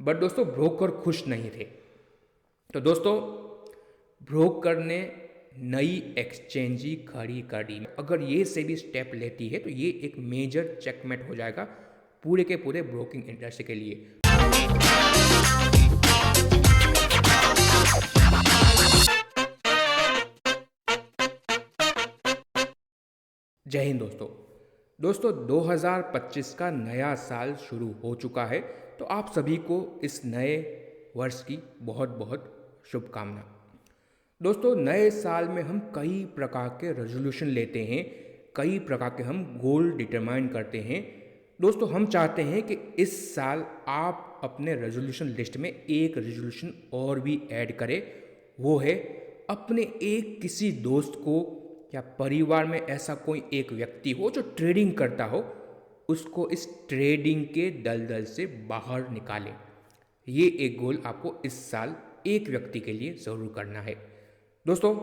But दोस्तों broker खुश नहीं थे। तो दोस्तों ब्रोकर ने नई एक्सचेंजी खड़ी कर दी। अगर ये सेबी स्टेप लेती है तो ये एक मेजर चेकमेट हो जाएगा पूरे के पूरे ब्रोकिंग इंडस्ट्री के लिए। जय हिंद दोस्तों। दोस्तों 2025 का नया साल शुरू हो चुका है, तो आप सभी को इस नए वर्ष की बहुत बहुत शुभकामना। दोस्तों नए साल में हम कई प्रकार के रेजोल्यूशन लेते हैं, कई प्रकार के हम गोल डिटरमाइन करते हैं। दोस्तों हम चाहते हैं कि इस साल आप अपने रेजोल्यूशन लिस्ट में एक रेजोल्यूशन और भी ऐड करें। वो है अपने एक किसी दोस्त को या परिवार में ऐसा कोई एक व्यक्ति हो जो ट्रेडिंग करता हो, उसको इस ट्रेडिंग के दलदल से बाहर निकालें। ये एक गोल आपको इस साल एक व्यक्ति के लिए ज़रूर करना है। दोस्तों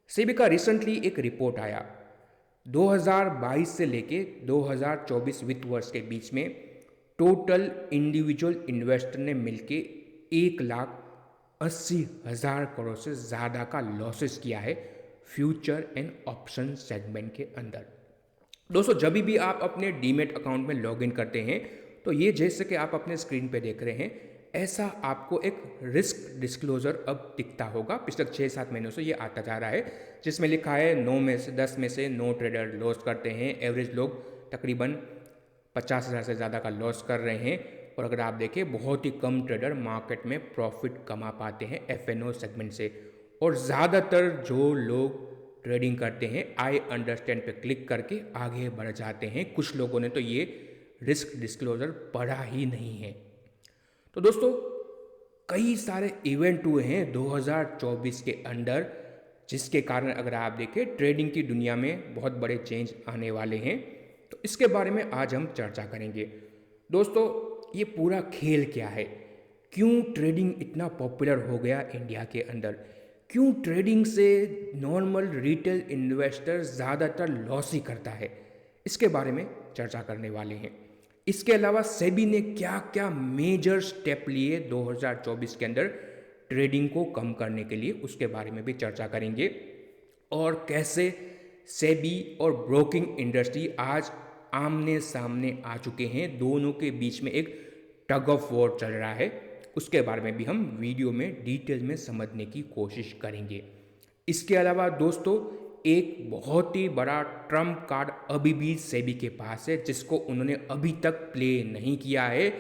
सेबी का रिसेंटली एक रिपोर्ट आया, 2022 से लेके 2024 वित्त वर्ष के बीच में टोटल इंडिविजुअल इन्वेस्टर ने मिलके 1,80,000 करोड़ से ज़्यादा का लॉसेस किया है फ्यूचर एंड ऑप्शन सेगमेंट के अंदर। दोस्तों जब भी आप अपने डीमेट अकाउंट में लॉगिन करते हैं तो ये जैसे कि आप अपने स्क्रीन पे देख रहे हैं, ऐसा आपको एक रिस्क डिस्क्लोजर अब दिखता होगा। पिछले 6-7 महीनों से ये आता जा रहा है, जिसमें लिखा है 9 में से 10 में से 9 ट्रेडर लॉस करते हैं। एवरेज लोग तकरीबन 50,000 से ज़्यादा का लॉस कर रहे हैं। और अगर आप देखें बहुत ही कम ट्रेडर मार्केट में प्रॉफिट कमा पाते हैं एफएनओ सेगमेंट से। और ज़्यादातर जो लोग ट्रेडिंग करते हैं आई अंडरस्टैंड पे क्लिक करके आगे बढ़ जाते हैं। कुछ लोगों ने तो ये रिस्क डिस्क्लोजर पढ़ा ही नहीं है। तो दोस्तों कई सारे इवेंट हुए हैं 2024 के अंदर, जिसके कारण अगर आप देखें ट्रेडिंग की दुनिया में बहुत बड़े चेंज आने वाले हैं। तो इसके बारे में आज हम चर्चा करेंगे। दोस्तों ये पूरा खेल क्या है, क्यों ट्रेडिंग इतना पॉपुलर हो गया इंडिया के अंदर, क्यों ट्रेडिंग से नॉर्मल रिटेल इन्वेस्टर ज़्यादातर लॉस ही करता है, इसके बारे में चर्चा करने वाले हैं। इसके अलावा सेबी ने क्या क्या मेजर स्टेप लिए 2024 के अंदर ट्रेडिंग को कम करने के लिए, उसके बारे में भी चर्चा करेंगे। और कैसे सेबी और ब्रोकिंग इंडस्ट्री आज आमने सामने आ चुके हैं, दोनों के बीच में एक टग ऑफ वॉर चल रहा है, उसके बारे में भी हम वीडियो में डिटेल में समझने की कोशिश करेंगे। इसके अलावा दोस्तों एक बहुत ही बड़ा ट्रम्प कार्ड अभी भी सेबी के पास है, जिसको उन्होंने अभी तक प्ले नहीं किया है।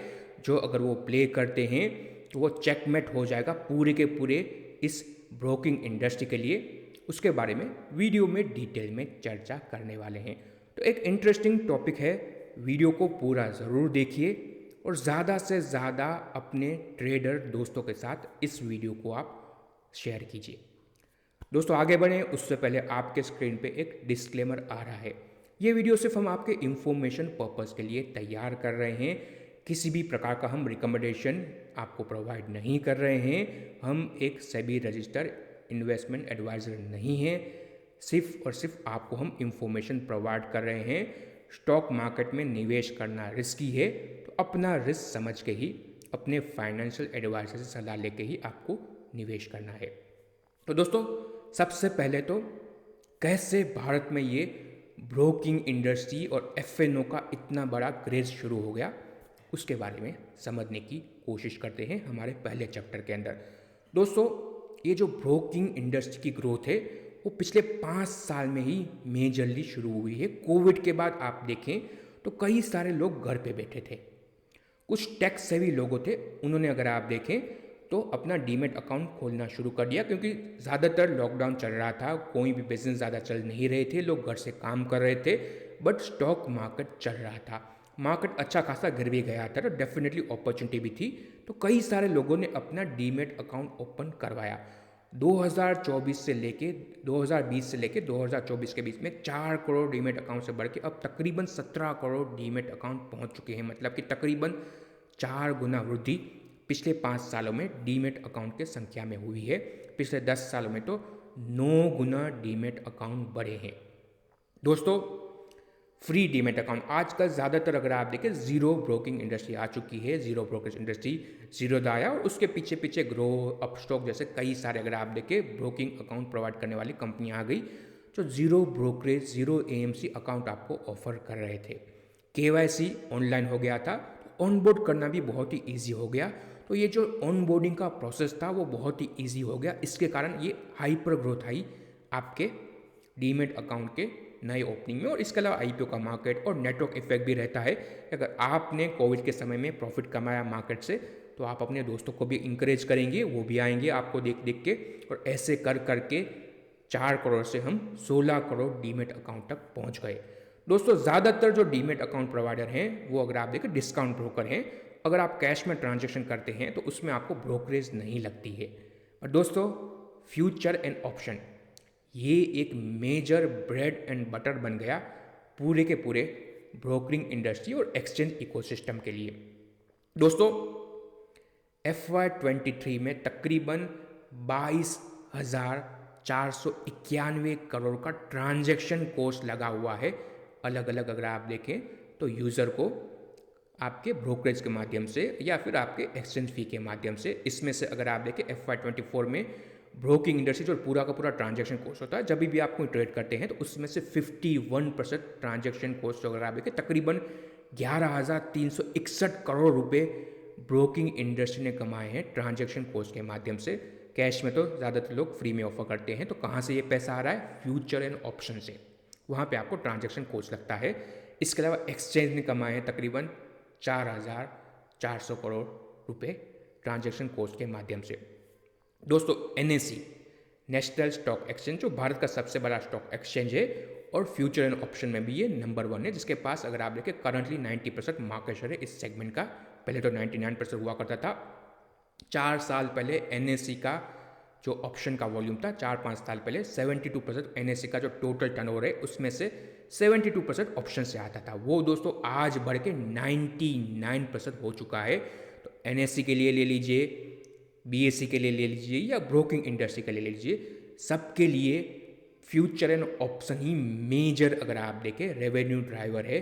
जो अगर वो प्ले करते हैं तो वो चेकमेट हो जाएगा पूरे के पूरे इस ब्रोकिंग इंडस्ट्री के लिए। उसके बारे में वीडियो में डिटेल में चर्चा करने वाले हैं। तो एक इंटरेस्टिंग टॉपिक है, वीडियो को पूरा ज़रूर देखिए और ज़्यादा से ज़्यादा अपने ट्रेडर दोस्तों के साथ इस वीडियो को आप शेयर कीजिए। दोस्तों आगे बढ़ें उससे पहले आपके स्क्रीन पे एक डिस्क्लेमर आ रहा है। ये वीडियो सिर्फ हम आपके इंफॉर्मेशन पर्पस के लिए तैयार कर रहे हैं, किसी भी प्रकार का हम रिकमेंडेशन आपको प्रोवाइड नहीं कर रहे हैं। हम एक सेबी रजिस्टर्ड इन्वेस्टमेंट एडवाइज़र नहीं हैं, सिर्फ और सिर्फ आपको हम इंफॉर्मेशन प्रोवाइड कर रहे हैं। स्टॉक मार्केट में निवेश करना रिस्की है, तो अपना रिस्क समझ के ही अपने फाइनेंशियल एडवाइजर से सलाह लेके ही आपको निवेश करना है। तो दोस्तों सबसे पहले तो कैसे भारत में ये ब्रोकिंग इंडस्ट्री और एफएनओ का इतना बड़ा क्रेज़ शुरू हो गया, उसके बारे में समझने की कोशिश करते हैं हमारे पहले चैप्टर के अंदर। दोस्तों ये जो ब्रोकिंग इंडस्ट्री की ग्रोथ है वो पिछले 5 साल में ही मेजरली शुरू हुई है। कोविड के बाद आप देखें तो कई सारे लोग घर पे बैठे थे, कुछ टैक्स सेवी लोगों थे, उन्होंने अगर आप देखें तो अपना डीमेट अकाउंट खोलना शुरू कर दिया, क्योंकि ज़्यादातर लॉकडाउन चल रहा था, कोई भी बिजनेस ज़्यादा चल नहीं रहे थे, लोग घर से काम कर रहे थे, बट स्टॉक मार्केट चल रहा था, मार्केट अच्छा खासा गिर भी गया था, तो डेफिनेटली अपॉर्चुनिटी भी थी। तो कई सारे लोगों ने अपना डीमेट अकाउंट ओपन करवाया। 2024 से लेके 2020 से लेके 2024 के बीच में 4 करोड़ डीमेट अकाउंट से बढ़ के अब तकरीबन 17 करोड़ डीमेट अकाउंट पहुंच चुके हैं। मतलब कि तकरीबन 4 गुना वृद्धि पिछले 5 सालों में डीमेट अकाउंट के संख्या में हुई है। पिछले 10 सालों में तो 9 गुना डीमेट अकाउंट बढ़े हैं। दोस्तों फ्री डीमेट अकाउंट। आजकल ज़्यादातर अगर आप देखें ज़ीरो ब्रोकिंग इंडस्ट्री आ चुकी है, ज़ीरो ब्रोकरेज इंडस्ट्री ज़ीरोधा आया और उसके पीछे पीछे ग्रो, अपस्टॉक जैसे कई सारे अगर आप देखें ब्रोकिंग अकाउंट प्रोवाइड करने वाली कंपनियाँ आ गई जो zero brokerage zero AMC account आपको ऑफर कर रहे थे। केवाईसी ऑनलाइन हो गया था, तो ऑनबोर्ड करना भी बहुत ही ईजी हो गया। तो ये जो ऑनबोर्डिंग का प्रोसेस था वो बहुत ही ईजी हो गया, इसके कारण ये हाइपर ग्रोथ आई आपके डीमेट अकाउंट के नए ओपनिंग में। और इसके अलावा आईपीओ का मार्केट और नेटवर्क इफेक्ट भी रहता है। अगर आपने कोविड के समय में प्रॉफिट कमाया मार्केट से, तो आप अपने दोस्तों को भी इंकरेज करेंगे, वो भी आएंगे आपको देख देख के, और ऐसे कर करके 4 करोड़ से हम 16 करोड़ डीमेट अकाउंट तक पहुंच गए। दोस्तों ज़्यादातर जो डीमेट अकाउंट प्रोवाइडर हैं वो अगर आप देखें डिस्काउंट ब्रोकर हैं। अगर आप कैश में ट्रांजैक्शन करते हैं तो उसमें आपको ब्रोकरेज नहीं लगती है। और दोस्तों फ्यूचर एंड ऑप्शन, ये एक मेजर ब्रेड एंड बटर बन गया पूरे के पूरे ब्रोकरिंग इंडस्ट्री और एक्सचेंज इकोसिस्टम के लिए। दोस्तों FY23 में तकरीबन 22,491 करोड़ का ट्रांजैक्शन कॉस्ट लगा हुआ है। अलग अलग अगर आप देखें तो यूज़र को आपके ब्रोकरेज के माध्यम से या फिर आपके एक्सचेंज फी के माध्यम से। इसमें से अगर आप देखें FY24 में ब्रोकिंग इंडस्ट्री जो पूरा का पूरा ट्रांजैक्शन कॉस्ट होता है, जब भी आप कोई ट्रेड करते हैं तो उसमें से 51% ट्रांजैक्शन कॉस्ट अगर आप देखें तकरीबन 11,361 करोड़ रुपए ब्रोकिंग इंडस्ट्री ने कमाए हैं ट्रांजैक्शन कॉस्ट के माध्यम से। कैश में तो ज़्यादातर लोग फ्री में ऑफर करते हैं, तो कहाँ से ये पैसा आ रहा है? फ्यूचर एंड ऑप्शन से, वहाँ पे आपको ट्रांजैक्शन कॉस्ट लगता है। इसके अलावा एक्सचेंज ने कमाए हैं तकरीबन 4,400 करोड़ रुपए ट्रांजैक्शन कॉस्ट के माध्यम से। दोस्तों NSE नेशनल स्टॉक एक्सचेंज जो भारत का सबसे बड़ा स्टॉक एक्सचेंज है और फ्यूचर एंड ऑप्शन में भी ये नंबर 1 है, जिसके पास अगर आप देखें करंटली 90% मार्केट शेयर है इस सेगमेंट का। पहले तो 99% हुआ करता था। 4 साल पहले NSE का जो ऑप्शन का वॉल्यूम था, 4-5 साल पहले 72% NSE का जो टोटल टर्नओवर है उसमें से 72% ऑप्शन से आता था। वो दोस्तों आज बढ़ के 99% हो चुका है। तो NSE के लिए ले लीजिए, BSE के लिए ले लीजिए या ब्रोकिंग इंडस्ट्री के लिए ले लीजिए, सबके लिए फ्यूचर एंड ऑप्शन ही मेजर अगर आप देखें रेवेन्यू ड्राइवर है।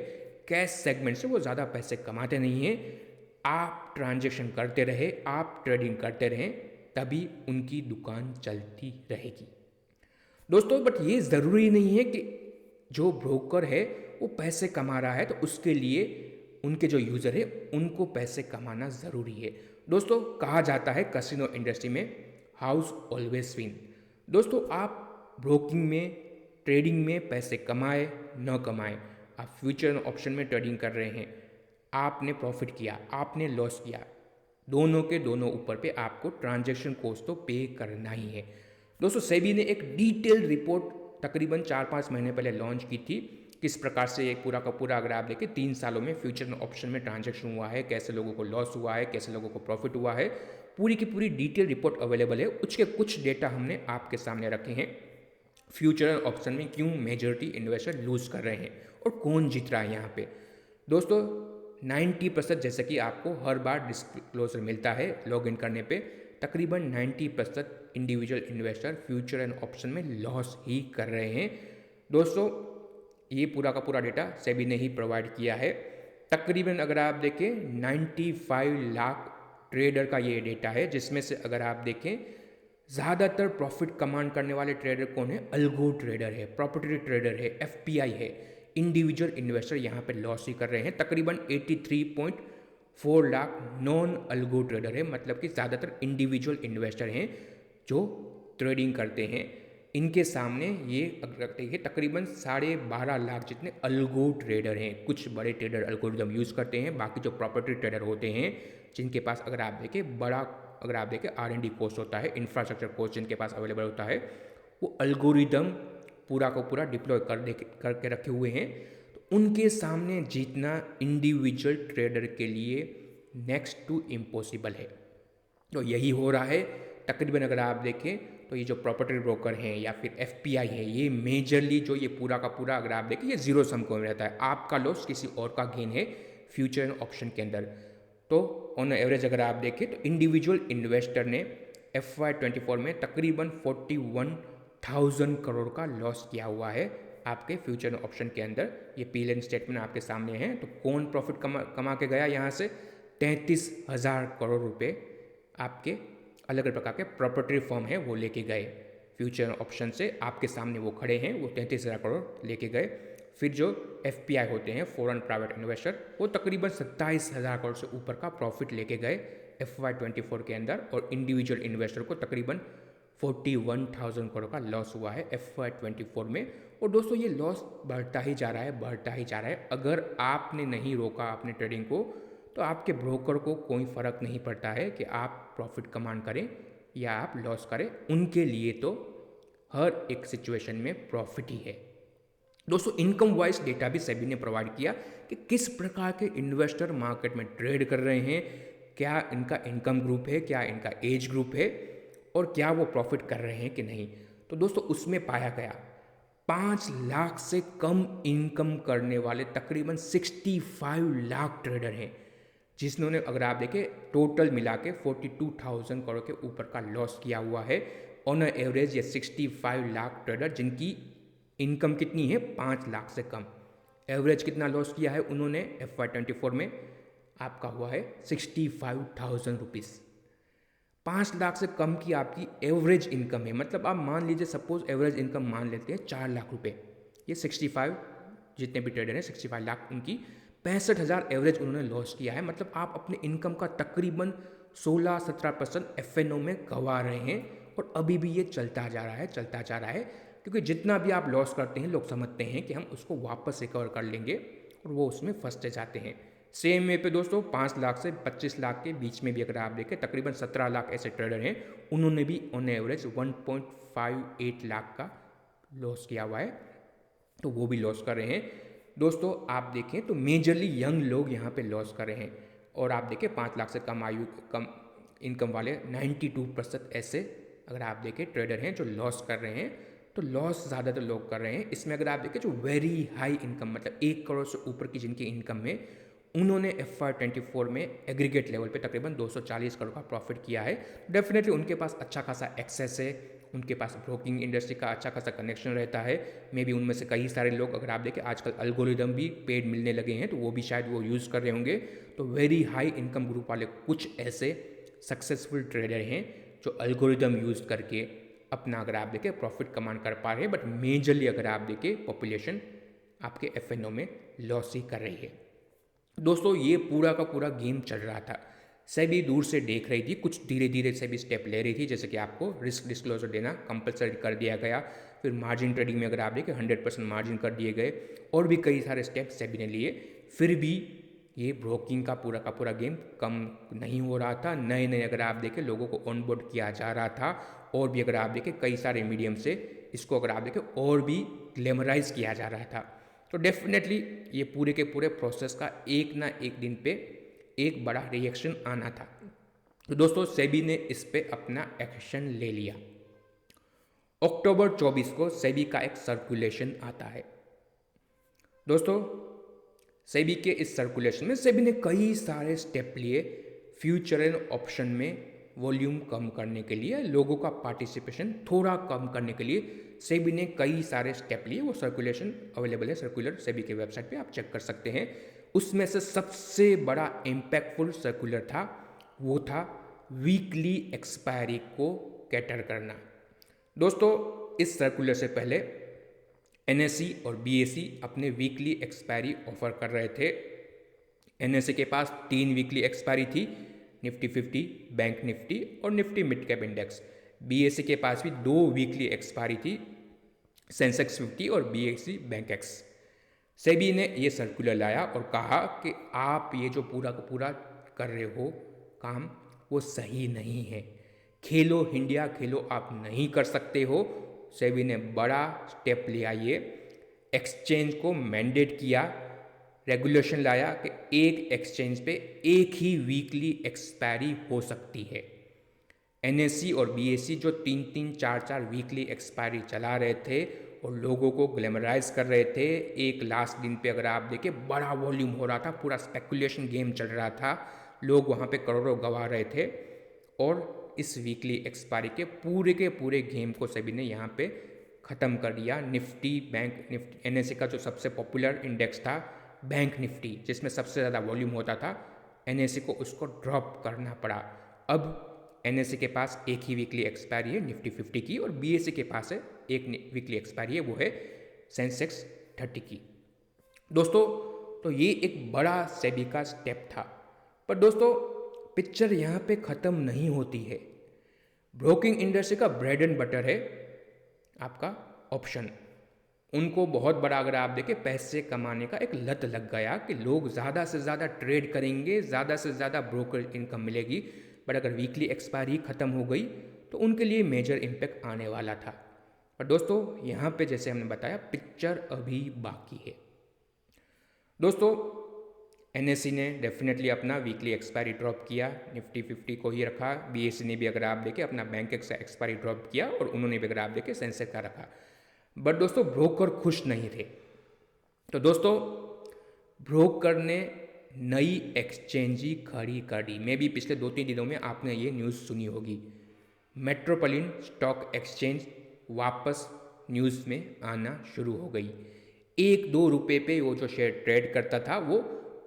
कैश सेगमेंट से वो ज़्यादा पैसे कमाते नहीं हैं। आप ट्रांजैक्शन करते रहे, आप ट्रेडिंग करते रहें, तभी उनकी दुकान चलती रहेगी दोस्तों। बट ये ज़रूरी नहीं है कि जो ब्रोकर है वो पैसे कमा रहा है तो उसके लिए उनके जो यूज़र है उनको पैसे कमाना ज़रूरी है। दोस्तों कहा जाता है कैसीनो इंडस्ट्री में हाउस ऑलवेज विन। दोस्तों आप ब्रोकिंग में, ट्रेडिंग में पैसे कमाए न कमाए, आप फ्यूचर एंड ऑप्शन में ट्रेडिंग कर रहे हैं, आपने प्रॉफिट किया, आपने लॉस किया, दोनों के दोनों ऊपर पे आपको ट्रांजैक्शन कॉस्ट तो पे करना ही है। दोस्तों सेबी ने एक डिटेल रिपोर्ट तकरीबन 4-5 महीने पहले लॉन्च की थी, किस प्रकार से एक पूरा का पूरा अगर आप देखें 3 सालों में फ्यूचर एंड ऑप्शन में ट्रांजैक्शन हुआ है, कैसे लोगों को लॉस हुआ है, कैसे लोगों को प्रॉफिट हुआ है, पूरी की पूरी डिटेल रिपोर्ट अवेलेबल है। उसके कुछ डेटा हमने आपके सामने रखे हैं। फ्यूचर एंड ऑप्शन में क्यों मेजॉरिटी इन्वेस्टर लूज कर रहे हैं और कौन जीत रहा है यहाँ पे। दोस्तों 90% जैसे कि आपको हर बार डिस्क्लोजर मिलता है लॉग इन करने पे, तकरीबन 90% individual investor future and option में लॉस ही कर रहे हैं। दोस्तों ये पूरा का पूरा डेटा सेबी ने ही प्रोवाइड किया है। तकरीबन अगर आप देखें 95 लाख ट्रेडर का ये डेटा है, जिसमें से अगर आप देखें ज़्यादातर प्रॉफिट कमांड करने वाले ट्रेडर कौन है? अल्गो ट्रेडर है, प्रॉपर्टी ट्रेडर है, FPI है। इंडिविजुअल इन्वेस्टर यहाँ पे लॉस ही कर रहे हैं। तकरीबन 83.4 लाख नॉन अल्गो ट्रेडर है, मतलब कि ज़्यादातर इंडिविजुअल इन्वेस्टर हैं जो ट्रेडिंग करते हैं। इनके सामने ये अगर देखिए तकरीबन 12.5 लाख जितने अल्गो ट्रेडर हैं। कुछ बड़े ट्रेडर अल्गोरिदम यूज़ करते हैं, बाकी जो प्रॉपर्टी ट्रेडर होते हैं जिनके पास अगर आप देखें बड़ा अगर आप देखें R&D कॉस्ट होता है, इंफ्रास्ट्रक्चर कॉस्ट जिनके पास अवेलेबल होता है, वो अल्गोरिदम पूरा का पूरा डिप्लॉय करके रखे हुए हैं। तो उनके सामने जीतना इंडिविजुअल ट्रेडर के लिए नेक्स्ट टू इम्पॉसिबल है। तो यही हो रहा है। तकरीबन अगर आप देखें तो ये जो प्रॉपर्टी ब्रोकर हैं या फिर FPI है, ये मेजरली जो ये पूरा का पूरा अगर आप देखें ये जीरो सम को रहता है। आपका लॉस किसी और का गेन है फ्यूचर एंड ऑप्शन के अंदर। तो ऑन एवरेज अगर आप देखें तो इंडिविजुअल इन्वेस्टर ने FY24 में तकरीबन 41,000 करोड़ का लॉस किया हुआ है आपके फ्यूचर ऑप्शन के अंदर। ये पीएल स्टेटमेंट आपके सामने है। तो कौन प्रॉफिट कमा के गया यहाँ से? 33,000 करोड़ रुपए आपके अलग अलग प्रकार के प्रॉपर्टी फर्म है वो लेके गए फ्यूचर ऑप्शन से। आपके सामने वो खड़े हैं, वो 33,000 करोड़ लेके गए। फिर जो FPI होते हैं, फॉरेन प्राइवेट इन्वेस्टर, वो तकरीबन 27,000 करोड़ से ऊपर का प्रॉफिट लेके गए FY24 के अंदर। और इंडिविजुअल इन्वेस्टर को तकरीबन 41,000 करोड़ का लॉस हुआ है FY24 में। और दोस्तों ये लॉस बढ़ता ही जा रहा है, बढ़ता ही जा रहा है। अगर आपने नहीं रोका अपने ट्रेडिंग को, तो आपके ब्रोकर को कोई फ़र्क नहीं पड़ता है कि आप प्रॉफिट कमान करें या आप लॉस करें। उनके लिए तो हर एक सिचुएशन में प्रॉफिट ही है। दोस्तों इनकम वाइज डेटा भी सेबी ने प्रोवाइड किया कि किस प्रकार के इन्वेस्टर मार्केट में ट्रेड कर रहे हैं, क्या इनका इनकम ग्रुप है, क्या इनका एज ग्रुप है, और क्या वो प्रॉफिट कर रहे हैं कि नहीं। तो दोस्तों उसमें पाया गया 5 लाख से कम इनकम करने वाले तकरीबन 65 लाख ट्रेडर हैं, जिन्होंने अगर आप देखें टोटल मिला के 42,000 करोड़ के ऊपर का लॉस किया हुआ है ऑन एवरेज। ये 65 लाख ट्रेडर जिनकी इनकम कितनी है? 5 लाख से कम। एवरेज कितना लॉस किया है उन्होंने FY24 में? आपका हुआ है 65,000 रुपीज़। 5 लाख से कम की आपकी एवरेज इनकम है। मतलब आप मान लीजिए सपोज एवरेज इनकम मान लेते हैं 4 लाख रुपए। ये 65 जितने भी ट्रेडर हैं 65 लाख, उनकी 65,000 एवरेज उन्होंने लॉस किया है। मतलब आप अपने इनकम का तकरीबन 16-17% FNO में गंवा रहे हैं। और अभी भी ये चलता जा रहा है, चलता जा रहा है। क्योंकि जितना भी आप लॉस करते हैं लोग समझते हैं कि हम उसको वापस रिकवर कर लेंगे, और वो उसमें फंसते जाते हैं। सेम वे पे दोस्तों 5 लाख से 25 लाख के बीच में भी अगर आप देखें तकरीबन 17 लाख ऐसे ट्रेडर हैं, उन्होंने भी ऑन एवरेज 1.58 लाख का लॉस किया हुआ है। तो वो भी लॉस कर रहे हैं। दोस्तों आप देखें तो मेजरली यंग लोग यहाँ पे लॉस कर रहे हैं। और आप देखें 5 लाख से कम इनकम वाले 92% ऐसे अगर आप देखें ट्रेडर हैं जो लॉस कर रहे हैं। तो लॉस ज़्यादातर लोग कर रहे हैं। इसमें अगर आप देखें जो वेरी हाई इनकम, मतलब 1 करोड़ से ऊपर की जिनकी इनकम है, उन्होंने FY24 में एग्रीगेट लेवल पे तकरीबन 240 करोड़ का प्रॉफिट किया है। डेफिनेटली उनके पास अच्छा खासा एक्सेस है, उनके पास ब्रोकिंग इंडस्ट्री का अच्छा खासा कनेक्शन रहता है। मे बी उनमें से कई सारे लोग अगर आप देखें आजकल अल्गोरिदम भी पेड मिलने लगे हैं, तो वो भी शायद वो यूज़ कर रहे होंगे। तो वेरी हाई इनकम ग्रुप वाले कुछ ऐसे सक्सेसफुल ट्रेडर हैं जो अल्गोरिदम यूज़ करके अपना अगर आप देखें प्रॉफिट कमान कर पा रहे हैं। बट मेजरली अगर आप देखें पॉपुलेशन आपके FNO में लॉस ही कर रही है। दोस्तों ये पूरा का पूरा गेम चल रहा था। सेबी दूर से देख रही थी, कुछ धीरे धीरे सेबी स्टेप ले रही थी, जैसे कि आपको रिस्क डिस्क्लोजर देना कंपलसरी कर दिया गया। फिर मार्जिन ट्रेडिंग में अगर आप देखें 100% मार्जिन कर दिए गए, और भी कई सारे स्टेप सेबी ने लिए। फिर भी ये ब्रोकिंग का पूरा गेम कम नहीं हो रहा था। नए नए अगर आप देखें लोगों को ऑनबोर्ड किया जा रहा था, और भी अगर आप देखें कई सारे मीडियम से इसको अगर आप देखें और भी ग्लैमराइज किया जा रहा था। तो डेफिनेटली ये पूरे के पूरे प्रोसेस का एक ना एक दिन पे एक बड़ा रिएक्शन आना था। तो दोस्तों सेबी ने इस पे अपना एक्शन ले लिया। अक्टूबर 24 को सेबी का एक सर्कुलेशन आता है। दोस्तों सेबी के इस सर्कुलेशन में सेबी ने कई सारे स्टेप लिए फ्यूचर एंड ऑप्शन में वॉल्यूम कम करने के लिए, लोगों का पार्टिसिपेशन थोड़ा कम करने के लिए सेबी ने कई सारे स्टेप लिए। वो सर्कुलेशन अवेलेबल है, सर्कुलर सेबी के वेबसाइट पे आप चेक कर सकते हैं। उसमें से सबसे बड़ा इम्पैक्टफुल सर्कुलर था, वो था वीकली एक्सपायरी को कैटर करना। दोस्तों इस सर्कुलर से पहले NSE और BSE अपने वीकली एक्सपायरी ऑफर कर रहे थे। NSE के पास 3 वीकली एक्सपायरी थी, निफ्टी 50, बैंक निफ्टी और Nifty mid cap index. BSE के पास भी 2 वीकली एक्सपायरी थी, सेंसेक्स 50 और BSE बैंक एक्स। सेबी ने ये सर्कुलर लाया और कहा कि आप ये जो पूरा का पूरा कर रहे हो काम, वो सही नहीं है। खेलो इंडिया खेलो आप नहीं कर सकते हो। सेबी ने बड़ा स्टेप लिया, ये एक्सचेंज को मैंडेट किया, रेगुलेशन लाया कि एक एक्सचेंज पे एक ही वीकली एक्सपायरी हो सकती है। NSE और BSE जो 3-3, 4-4 वीकली एक्सपायरी चला रहे थे और लोगों को ग्लैमराइज कर रहे थे, एक लास्ट दिन पे अगर आप देखें बड़ा वॉल्यूम हो रहा था, पूरा स्पेकुलेशन गेम चल रहा था, लोग वहाँ पे करोड़ों गंवा रहे थे। और इस वीकली एक्सपायरी के पूरे गेम को सेबी ने यहाँ पे ख़त्म कर दिया। निफ्टी बैंक निफ्टी एनएससी का जो सबसे पॉपुलर इंडेक्स था बैंक निफ्टी, जिसमें सबसे ज़्यादा वॉल्यूम होता था, एनएससी को उसको ड्रॉप करना पड़ा। अब एनएससी के पास एक ही वीकली एक्सपायरी है निफ्टी 50 की, और बीएससी के पास है एक वीकली एक्सपायरी है, वो है सेंसेक्स 30 की। दोस्तों तो ये एक बड़ा सेबी का स्टेप था, पर दोस्तों पिक्चर यहाँ पे ख़त्म नहीं होती है। ब्रोकिंग इंडस्ट्री का ब्रेड एंड बटर है आपका ऑप्शन। उनको बहुत बड़ा, अगर आप देखें, पैसे कमाने का एक लत लग गया कि लोग ज़्यादा से ज़्यादा ट्रेड करेंगे, ज़्यादा से ज़्यादा ब्रोकर इनकम मिलेगी। बट अगर वीकली एक्सपायरी ख़त्म हो गई तो उनके लिए मेजर इम्पैक्ट आने वाला था। पर दोस्तों यहाँ पे जैसे हमने बताया, पिक्चर अभी बाकी है। दोस्तों एनएससी ने डेफिनेटली अपना वीकली एक्सपायरी ड्रॉप किया, निफ्टी 50 को ही रखा। बीएससी ने भी अगर आप देखें अपना बैंक एक्सपायरी ड्रॉप किया, और उन्होंने भी अगर आप देखें सेंसेक्स का रखा। बट दोस्तों ब्रोकर खुश नहीं थे। तो दोस्तों ब्रोकर ने नई एक्सचेंज ही खड़ी कर दी। मे भी पिछले 2-3 दिनों में आपने ये न्यूज़ सुनी होगी। मेट्रोपोलिटन स्टॉक एक्सचेंज वापस न्यूज़ में आना शुरू हो गई। 1-2 रुपये पे वो जो शेयर ट्रेड करता था वो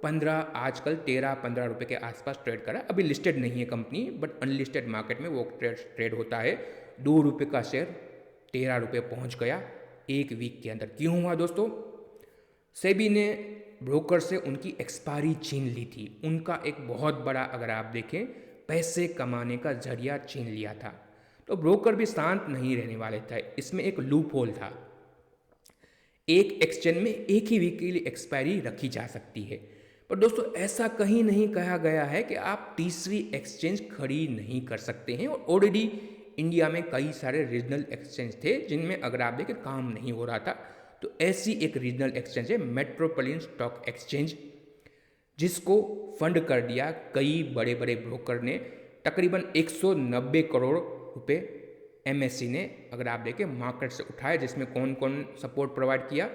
15, आजकल 13-15 रुपये के आसपास ट्रेड कर रहा है। अभी लिस्टेड नहीं है कंपनी, बट अनलिस्टेड मार्केट में वो ट्रेड होता है। 2 रुपये का शेयर 13 रुपये पहुँच गया एक वीक के अंदर। क्यों हुआ दोस्तों? सेबी ने ब्रोकर से उनकी एक्सपायरी छीन ली थी। उनका एक बहुत बड़ा, अगर आप देखें, पैसे कमाने का जरिया छीन लिया था। तो ब्रोकर भी शांत नहीं रहने वाले थे। इसमें एक लूप होल था। एक एक्सचेंज में एक ही वीकली एक्सपायरी रखी जा सकती है, पर दोस्तों ऐसा कहीं नहीं कहा गया है कि आप तीसरी एक्सचेंज खड़ी नहीं कर सकते हैं। और ऑलरेडी इंडिया में कई सारे रीजनल एक्सचेंज थे जिनमें अगर आप देखें काम नहीं हो रहा था। तो ऐसी एक रीजनल एक्सचेंज है मेट्रोपोलिटन स्टॉक एक्सचेंज, जिसको फंड कर दिया कई बड़े बड़े ब्रोकर ने। तकरीबन 190 करोड़ रुपए एमएससी ने, अगर आप देखें, मार्केट से उठाए, जिसमें कौन कौन सपोर्ट प्रोवाइड किया।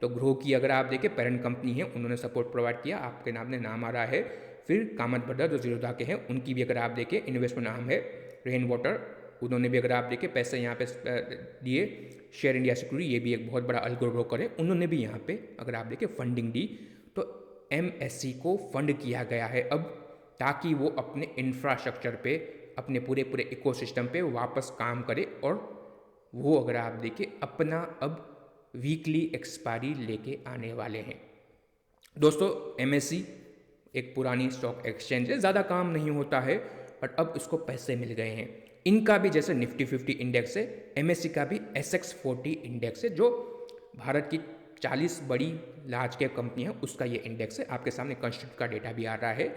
तो ग्रो की अगर आप देखें पेरेंट कंपनी है, उन्होंने सपोर्ट प्रोवाइड किया, आपके नाम आ रहा है। फिर कामत ब्रदर जो जीरोधा के हैं, उनकी भी अगर आप देखें इन्वेस्टमेंट नाम है। रेन वाटर, उन्होंने भी अगर आप देखें पैसे यहाँ पे दिए। शेयर इंडिया सिक्योरिटी, ये भी एक बहुत बड़ा अल्गो ब्रोकर है, उन्होंने भी यहाँ पे अगर आप देखें फंडिंग दी। तो एमएससी को फंड किया गया है अब, ताकि वो अपने इंफ्रास्ट्रक्चर पे, अपने पूरे इकोसिस्टम पे वापस काम करे, और वो अगर आप देखें अपना अब वीकली एक्सपायरी लेके आने वाले हैं। दोस्तों एमएससी एक पुरानी स्टॉक एक्सचेंज है, ज़्यादा काम नहीं होता है, बट अब इसको पैसे मिल गए हैं। इनका भी जैसे निफ्टी 50 इंडेक्स है, एमएससी का भी एसएक्स 40 इंडेक्स है, जो भारत की 40 बड़ी लार्ज कैप कंपनी है, उसका ये इंडेक्स है। आपके सामने कंस्टिट्यूट का डेटा भी आ रहा है।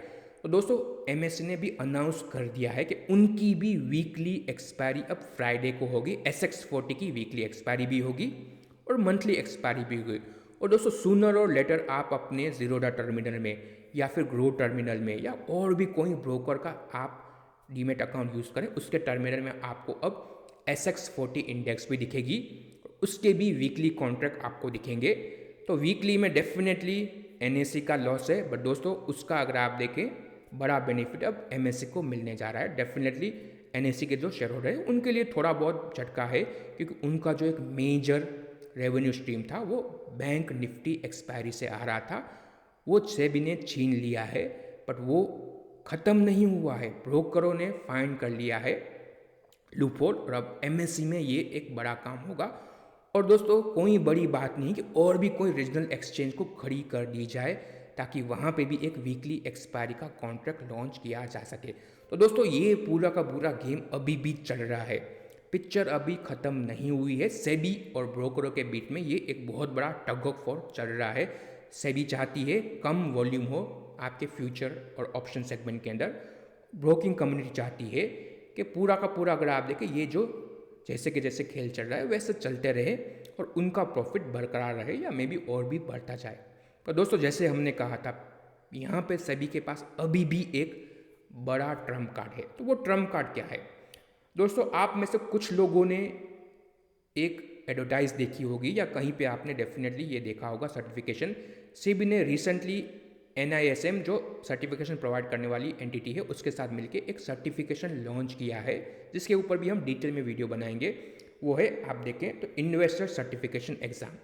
तो दोस्तों एमएससी ने भी अनाउंस कर दिया है कि उनकी भी वीकली एक्सपायरी अब फ्राइडे को होगी। एसएक्स 40 की वीकली एक्सपायरी भी होगी और मंथली एक्सपायरी भी होगी। और दोस्तों सूनर और लेटर आप अपने जीरोधा टर्मिनल में या फिर ग्रो टर्मिनल में या और भी कोई ब्रोकर का आप डीमेट अकाउंट यूज़ करें, उसके टर्मिनल में आपको अब एसएक्स 40 इंडेक्स भी दिखेगी, उसके भी वीकली कॉन्ट्रैक्ट आपको दिखेंगे। तो वीकली में डेफिनेटली एनएससी का लॉस है, बट दोस्तों उसका अगर आप देखें बड़ा बेनिफिट अब एमएससी को मिलने जा रहा है। डेफिनेटली एनएससी के जो शेयर होल्डर हैं उनके लिए थोड़ा बहुत झटका है, क्योंकि उनका जो एक मेजर रेवेन्यू स्ट्रीम था वो बैंक निफ्टी एक्सपायरी से आ रहा था, वो सेबी ने छीन लिया है। बट वो ख़त्म नहीं हुआ है, ब्रोकरों ने फाइंड कर लिया है लूपहोल, और अब एमएससी में ये एक बड़ा काम होगा। और दोस्तों कोई बड़ी बात नहीं कि और भी कोई रीजनल एक्सचेंज को खड़ी कर दी जाए, ताकि वहाँ पे भी एक वीकली एक्सपायरी का कॉन्ट्रैक्ट लॉन्च किया जा सके। तो दोस्तों ये पूरा का पूरा गेम अभी भी चल रहा है, पिक्चर अभी ख़त्म नहीं हुई है। सेबी और ब्रोकरों के बीच में ये एक बहुत बड़ा टग ऑफ वॉर चल रहा है। सेबी चाहती है कम वॉल्यूम हो आपके फ्यूचर और ऑप्शन सेगमेंट के अंदर। ब्रोकिंग कम्युनिटी चाहती है कि पूरा का पूरा, अगर आप देखें, ये जो जैसे कि जैसे खेल चल रहा है वैसे चलते रहे और उनका प्रॉफिट बरकरार रहे या मे बी और भी बढ़ता जाए। तो दोस्तों जैसे हमने कहा था, यहाँ पे सेबी के पास अभी भी एक बड़ा ट्रम्प कार्ड है। तो वो ट्रम्प कार्ड क्या है दोस्तों? आप में से कुछ लोगों ने एक एडवर्टाइज देखी होगी या कहीं पे आपने डेफिनेटली ये देखा होगा सर्टिफिकेशन। सेबी ने रिसेंटली NISM जो सर्टिफिकेशन प्रोवाइड करने वाली एंटिटी है उसके साथ मिलके एक सर्टिफिकेशन लॉन्च किया है, जिसके ऊपर भी हम डिटेल में वीडियो बनाएंगे। वो है आप देखें तो इन्वेस्टर सर्टिफिकेशन एग्ज़ाम।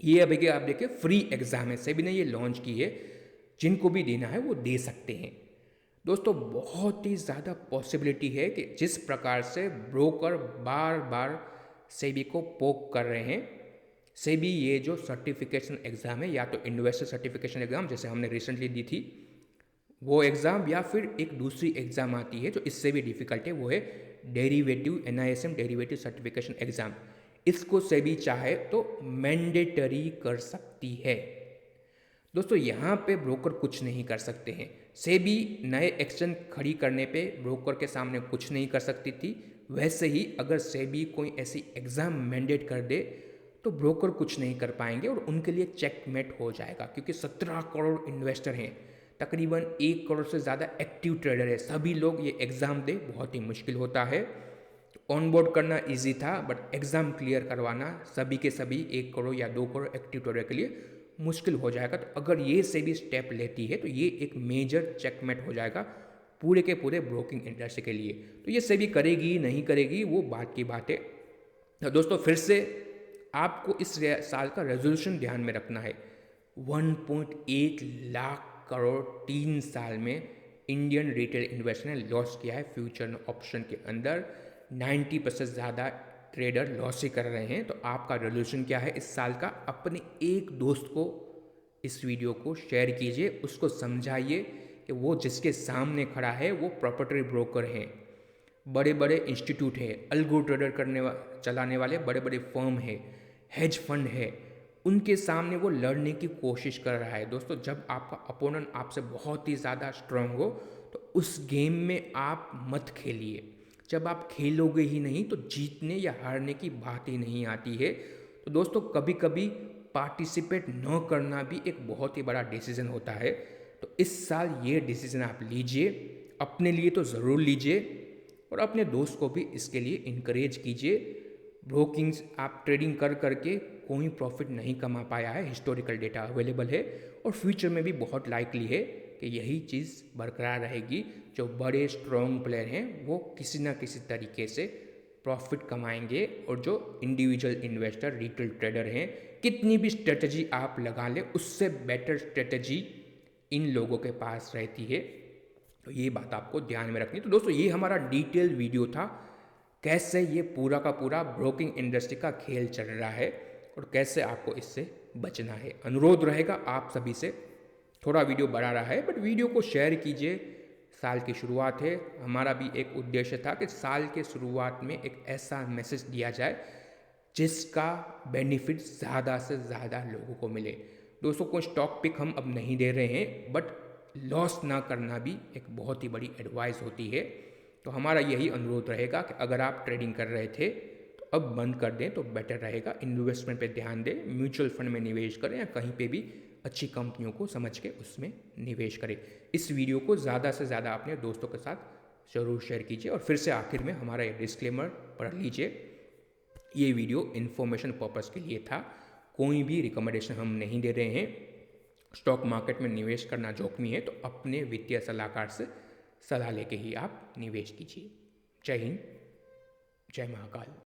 ये अभी के आप देखिए फ्री एग्ज़ाम है, सेबी ने ये लॉन्च की है, जिनको भी देना है वो दे सकते हैं। दोस्तों बहुत ही ज़्यादा पॉसिबिलिटी है कि जिस प्रकार से ब्रोकर बार बार सेबी को पोक कर रहे हैं, सेबी ये जो सर्टिफिकेशन एग्ज़ाम है, या तो इन्वेस्टर सर्टिफिकेशन एग्ज़ाम जैसे हमने रिसेंटली दी थी वो एग्ज़ाम, या फिर एक दूसरी एग्ज़ाम आती है जो इससे भी डिफ़िकल्ट है, वो है derivative NISM derivative certification exam. इसको सेबी चाहे तो मैंडेटरी कर सकती है। दोस्तों यहाँ पे ब्रोकर कुछ नहीं कर सकते हैं। सेबी नए एक्सचेंज खड़ी करने पे ब्रोकर के सामने कुछ नहीं कर सकती थी, वैसे ही अगर सेबी कोई ऐसी एग्ज़ाम मैंडेट कर दे तो ब्रोकर कुछ नहीं कर पाएंगे और उनके लिए चेकमेट हो जाएगा, क्योंकि 17 करोड़ इन्वेस्टर हैं, तकरीबन 1 करोड़ से ज़्यादा एक्टिव ट्रेडर है, सभी लोग ये एग्ज़ाम दे बहुत ही मुश्किल होता है। ऑनबोर्ड करना इजी था, बट एग्ज़ाम क्लियर करवाना सभी के सभी 1 करोड़ या 2 करोड़ एक्टिव ट्रेडर के लिए मुश्किल हो जाएगा। तो अगर ये सेबी स्टेप लेती है तो ये एक मेजर चेकमेट हो जाएगा पूरे के पूरे ब्रोकिंग इंडस्ट्री के लिए। तो ये सेबी करेगी नहीं करेगी वो बात की बात है। तो दोस्तों फिर से आपको इस साल का रेजोल्यूशन ध्यान में रखना है। 1.8 लाख करोड़ 3 साल में इंडियन रिटेल इन्वेस्टर ने लॉस किया है फ्यूचर ऑप्शन के अंदर। 90% ज़्यादा ट्रेडर लॉस ही कर रहे हैं। तो आपका रेजोल्यूशन क्या है इस साल का? अपने एक दोस्त को इस वीडियो को शेयर कीजिए, उसको समझाइए कि वो जिसके सामने खड़ा है वो प्रॉपर्टी ब्रोकर हैं, बड़े बड़े इंस्टीट्यूट है, अल्गो ट्रेडर चलाने वाले बड़े बड़े फर्म है, हेज फंड है, उनके सामने वो लड़ने की कोशिश कर रहा है। दोस्तों जब आपका अपोनेंट आपसे बहुत ही ज़्यादा स्ट्रांग हो तो उस गेम में आप मत खेलिए। जब आप खेलोगे ही नहीं तो जीतने या हारने की बात ही नहीं आती है। तो दोस्तों कभी कभी पार्टिसिपेट न करना भी एक बहुत ही बड़ा डिसीज़न होता है। तो इस साल ये डिसीज़न आप लीजिए, अपने लिए तो ज़रूर लीजिए और अपने दोस्त को भी इसके लिए इनकरेज कीजिए। ब्रोकिंग्स आप ट्रेडिंग कर करके कोई प्रॉफिट नहीं कमा पाया है, हिस्टोरिकल डेटा अवेलेबल है और फ्यूचर में भी बहुत लाइकली है कि यही चीज़ बरकरार रहेगी। जो बड़े स्ट्रॉन्ग प्लेयर हैं वो किसी ना किसी तरीके से प्रॉफिट कमाएंगे और जो इंडिविजुअल इन्वेस्टर रिटेल ट्रेडर हैं कितनी भी स्ट्रेटजी आप लगा लें उससे बेटर स्ट्रेटजी इन लोगों के पास रहती है। तो ये बात आपको ध्यान में रखनी। तो दोस्तों ये हमारा डिटेल वीडियो था, कैसे ये पूरा का पूरा ब्रोकिंग इंडस्ट्री का खेल चल रहा है और कैसे आपको इससे बचना है। अनुरोध रहेगा आप सभी से, थोड़ा वीडियो बढ़ा रहा है बट वीडियो को शेयर कीजिए। साल की शुरुआत है, हमारा भी एक उद्देश्य था कि साल के शुरुआत में एक ऐसा मैसेज दिया जाए जिसका बेनिफिट ज़्यादा से ज़्यादा लोगों को मिले। दोस्तों कोई स्टॉक पिक हम अब नहीं दे रहे हैं, बट लॉस ना करना भी एक बहुत ही बड़ी एडवाइस होती है। तो हमारा यही अनुरोध रहेगा कि अगर आप ट्रेडिंग कर रहे थे तो अब बंद कर दें तो बेटर रहेगा। इन्वेस्टमेंट पे ध्यान दें, म्यूचुअल फंड में निवेश करें या कहीं पे भी अच्छी कंपनियों को समझ के उसमें निवेश करें। इस वीडियो को ज़्यादा से ज़्यादा अपने दोस्तों के साथ ज़रूर शेयर कीजिए और फिर से आखिर में हमारा ये डिस्क्लेमर पढ़ लीजिए। ये वीडियो इन्फॉर्मेशन पर्पज़ के लिए था, कोई भी रिकमेंडेशन हम नहीं दे रहे हैं। स्टॉक मार्केट में निवेश करना जोखिम है, तो अपने वित्तीय सलाहकार से सलाह लेके ही आप निवेश कीजिए। जय हिंद, जय महाकाल।